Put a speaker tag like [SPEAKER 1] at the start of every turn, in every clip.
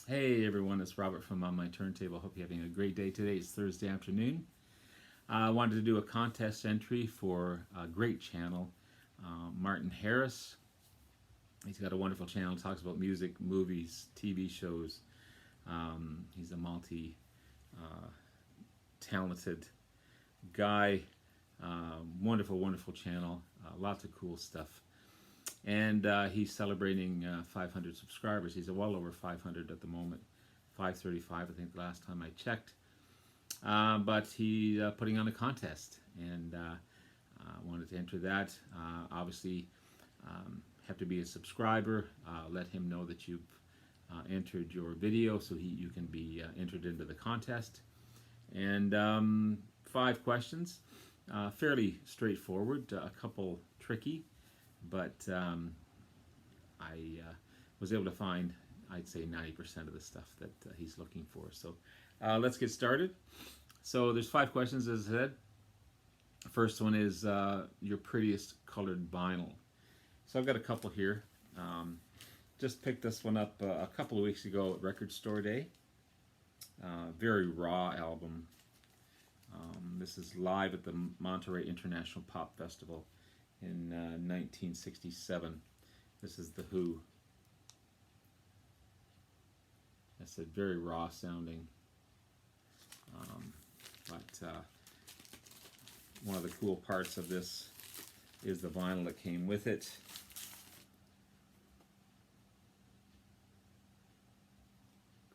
[SPEAKER 1] Hey everyone, it's Robert from On My Turntable. Hope you're having a great day today. It's Thursday afternoon. I wanted to do a contest entry for a great channel, Martin Harris. He's got a wonderful channel, talks about music, movies, TV shows. He's a multi talented guy. Wonderful, wonderful channel. Lots of cool stuff. And he's celebrating 500 subscribers. He's well over 500 at the moment, 535 I think the last time I checked. But he's putting on a contest, and wanted to enter that. Obviously, have to be a subscriber. Let him know that you've entered your video, so you can be entered into the contest. And 5 questions, fairly straightforward, a couple tricky. But I was able to find, I'd say, 90% of the stuff that he's looking for. So let's get started. So there's 5 questions, as I said. The first one is your prettiest colored vinyl. So I've got a couple here. Just picked this one up a couple of weeks ago at Record Store Day. Very raw album. This is live at the Monterey International Pop Festival in 1967. This is The Who. That's a very raw sounding, but one of the cool parts of this is the vinyl that came with it.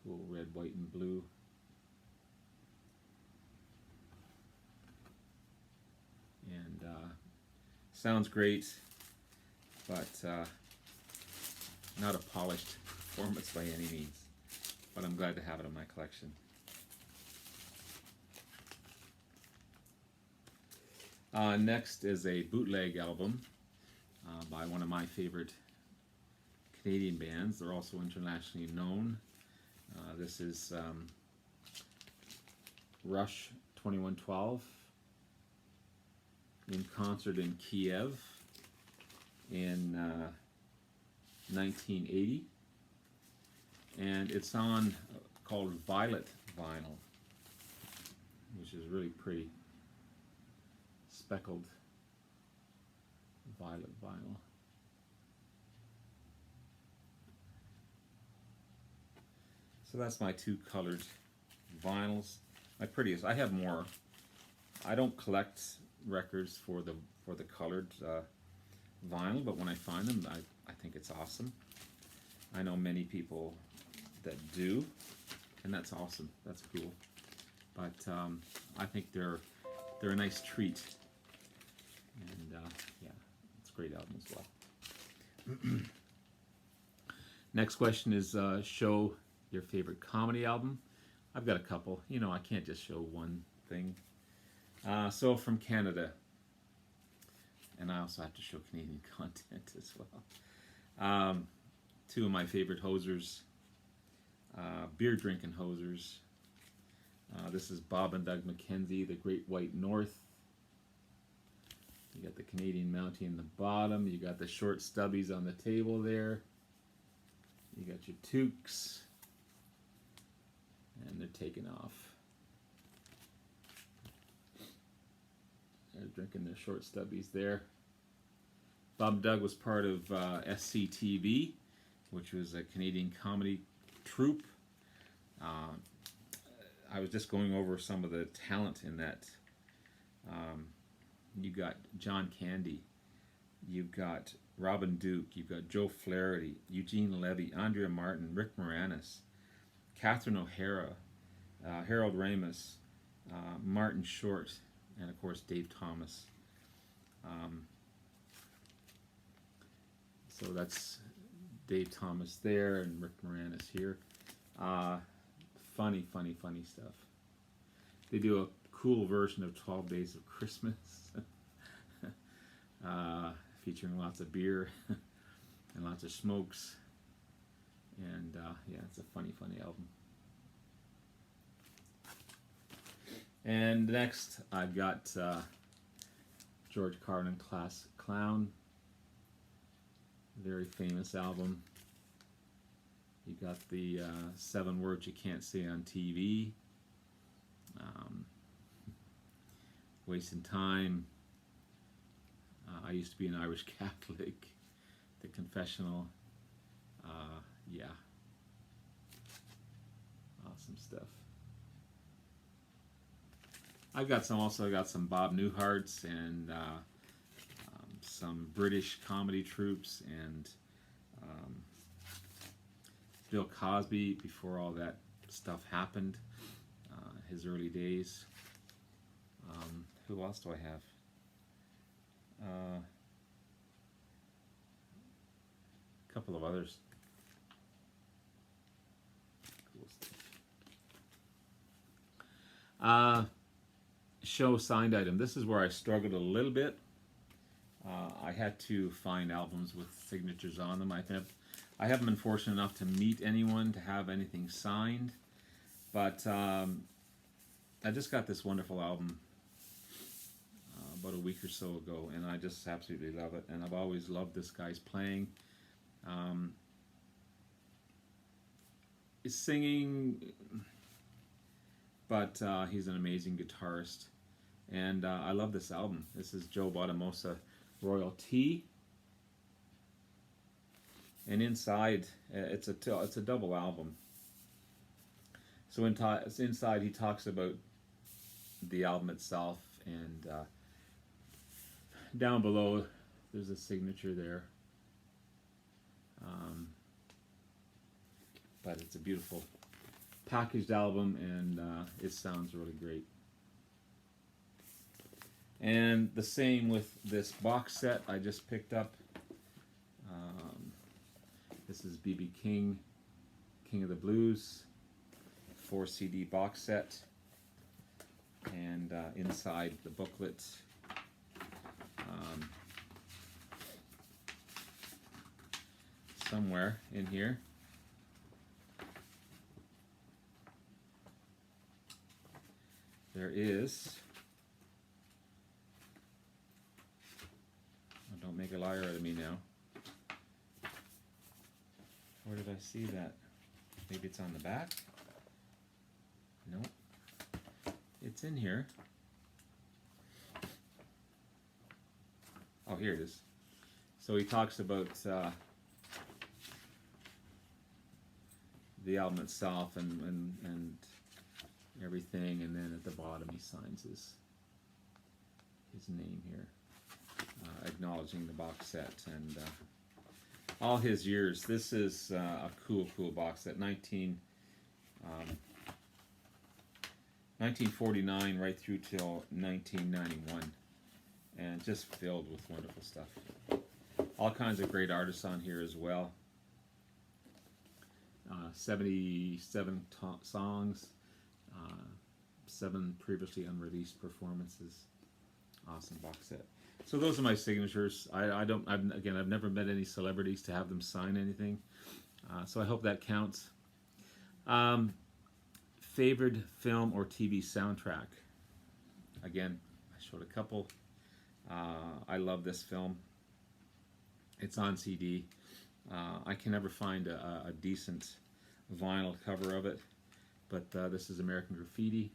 [SPEAKER 1] Cool red, white, and blue. And sounds great, but not a polished performance by any means. But I'm glad to have it in my collection. Next is a bootleg album by one of my favorite Canadian bands. They're also internationally known. This is Rush 2112 in concert in Kiev in 1980, and it's on called Violet vinyl, which is really pretty. Speckled violet vinyl. So that's my 2 colored vinyls. My prettiest. I have more. I don't collect records for the colored vinyl, but when I find them, I think it's awesome. I know many people that do, and that's awesome. That's cool. But I think they're a nice treat, and yeah, it's a great album as well. Next question is show your favorite comedy album. I've got a couple. You know, I can't just show one thing. So from Canada, and I also have to show Canadian content as well. 2 of my favorite hosers, beer drinking hosers. This is Bob and Doug McKenzie, The Great White North. You got the Canadian Mountie in the bottom. You got the short stubbies on the table there. You got your toques, and they're taking off. They're drinking their short stubbies there. Bob and Doug was part of SCTV, which was a Canadian comedy troupe. I was just going over some of the talent in that. You got John Candy, you've got Robin Duke, you've got Joe Flaherty, Eugene Levy, Andrea Martin, Rick Moranis, Catherine O'Hara, Harold Ramis, Martin Short, and of course Dave Thomas. So that's Dave Thomas there and Rick Moranis here. Funny stuff. They do a cool version of 12 Days of Christmas, featuring lots of beer and lots of smokes. And yeah, it's a funny album. And next, I've got George Carlin, Class Clown. Very famous album. You got the 7 words you can't say on TV. Um, Wasting Time. I used to be an Irish Catholic. The Confessional. Yeah. Awesome stuff. I've got some, also got some Bob Newhart's and some British comedy troupes, and um, Bill Cosby before all that stuff happened, his early days. Who else do I have? A couple of others. Cool stuff. Show signed item. This is where I struggled a little bit. I had to find albums with signatures on them. I haven't been fortunate enough to meet anyone to have anything signed, but I just got this wonderful album about a week or so ago, and I just absolutely love it. And I've always loved this guy's playing. His singing, but he's an amazing guitarist. And I love this album. This is Joe Bonamassa Royalty. And inside, it's a double album. So inside he talks about the album itself, and down below there's a signature there. But it's a beautiful packaged album, and it sounds really great. And the same with this box set I just picked up. This is B.B. King, King of the Blues, 4 CD box set. And inside the booklet, somewhere in here, there is, oh, don't make a liar out of me now. Where did I see that? Maybe it's on the back? Nope. It's in here. Oh, here it is. So he talks about the album itself and everything, and then at the bottom he signs his name here, acknowledging the box set and all his years. This is a cool box set. 1949 right through till 1991, and just filled with wonderful stuff. All kinds of great artists on here as well. 77 songs, 7 previously unreleased performances. Awesome box set. So those are my signatures. I've never met any celebrities to have them sign anything, so I hope that counts. Favorite film or TV soundtrack? Again, I showed a couple. I love this film. It's on CD. I can never find a decent vinyl cover of it, but this is American Graffiti.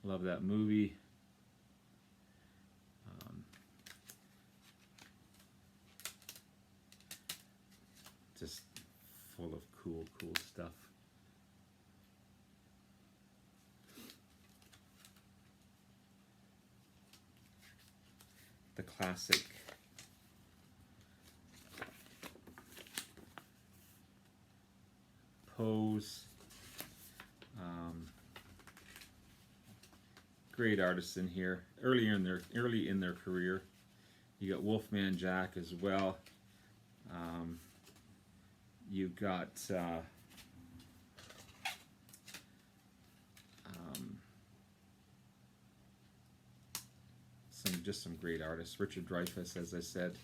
[SPEAKER 1] Love that movie. Just full of cool stuff. The classic Pose. Great artists in here. Early in their career. You got Wolfman Jack as well. You got some great artists. Richard Dreyfuss, as I said.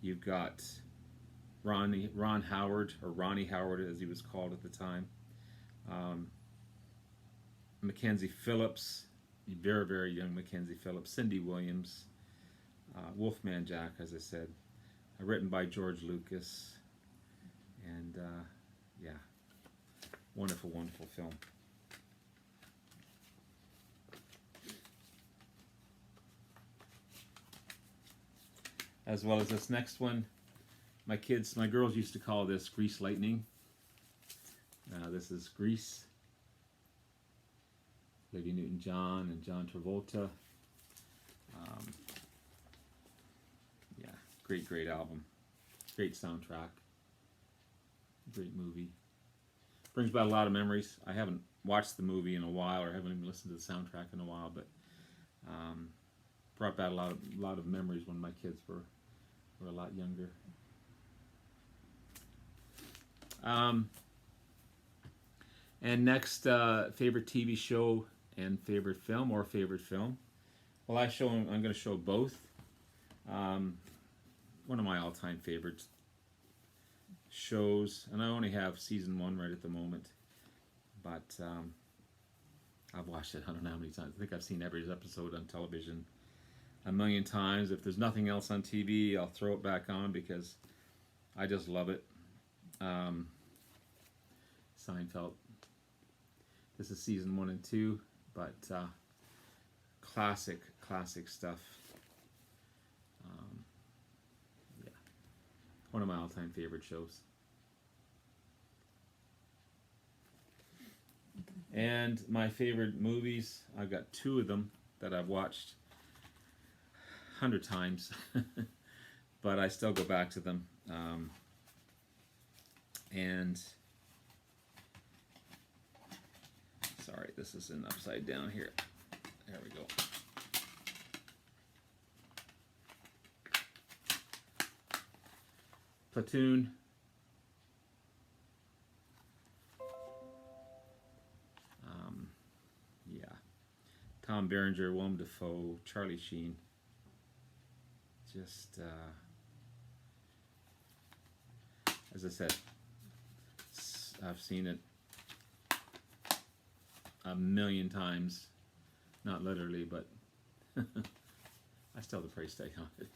[SPEAKER 1] You've got Ron Howard, or Ronnie Howard as he was called at the time. Mackenzie Phillips, very young Mackenzie Phillips. Cindy Williams. Wolfman Jack, as I said. written by George Lucas, and yeah, wonderful, wonderful film. As well as this next one, my girls used to call this Grease Lightning. This is Grease. Lady Newton-John and John Travolta. Yeah, great album. Great soundtrack. Great movie. Brings back a lot of memories. I haven't watched the movie in a while, or haven't even listened to the soundtrack in a while, but brought back a lot of memories when my kids were a lot younger. And next, favorite TV show and favorite film, or favorite film. Well, I'm going to show both. One of my all-time favorite shows, and I only have season 1 right at the moment, but I've watched it I don't know how many times. I think I've seen every episode on television a million times. If there's nothing else on TV, I'll throw it back on because I just love it. Seinfeld. This is season 1 and 2, but classic stuff. Yeah, one of my all-time favorite shows. And my favorite movies, I've got 2 of them that I've watched 100 times, but I still go back to them. And sorry, this is an upside down here. There we go. Platoon. Yeah. Tom Berenger, Willem Dafoe, Charlie Sheen. Just, as I said, I've seen it a million times. Not literally, but I still have the price tag on it.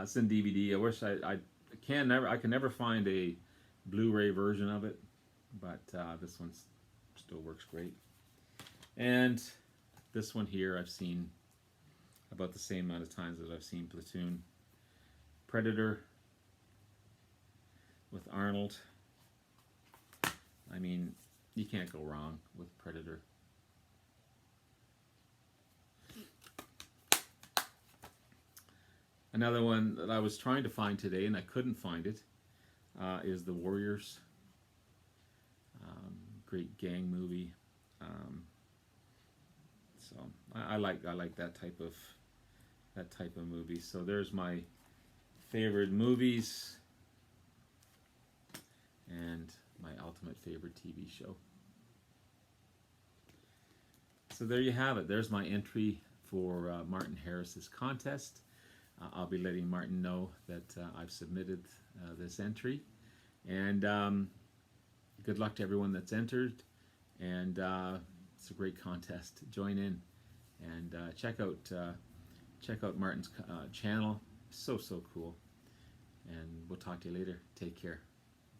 [SPEAKER 1] It's in DVD. I wish I can never find a Blu-ray version of it, but this one still works great. And this one here I've seen about the same amount of times that I've seen Platoon. Predator with Arnold. I mean, you can't go wrong with Predator. Another one that I was trying to find today and I couldn't find it is The Warriors. Great gang movie. So I like that type of movie. So there's my favorite movies and my ultimate favorite TV show. So there you have it. There's my entry for Martin Harris's contest. I'll be letting Martin know that I've submitted this entry. And good luck to everyone that's entered. And it's a great contest. Join in and check out Martin's channel. So cool. And we'll talk to you later. Take care.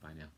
[SPEAKER 1] Bye now.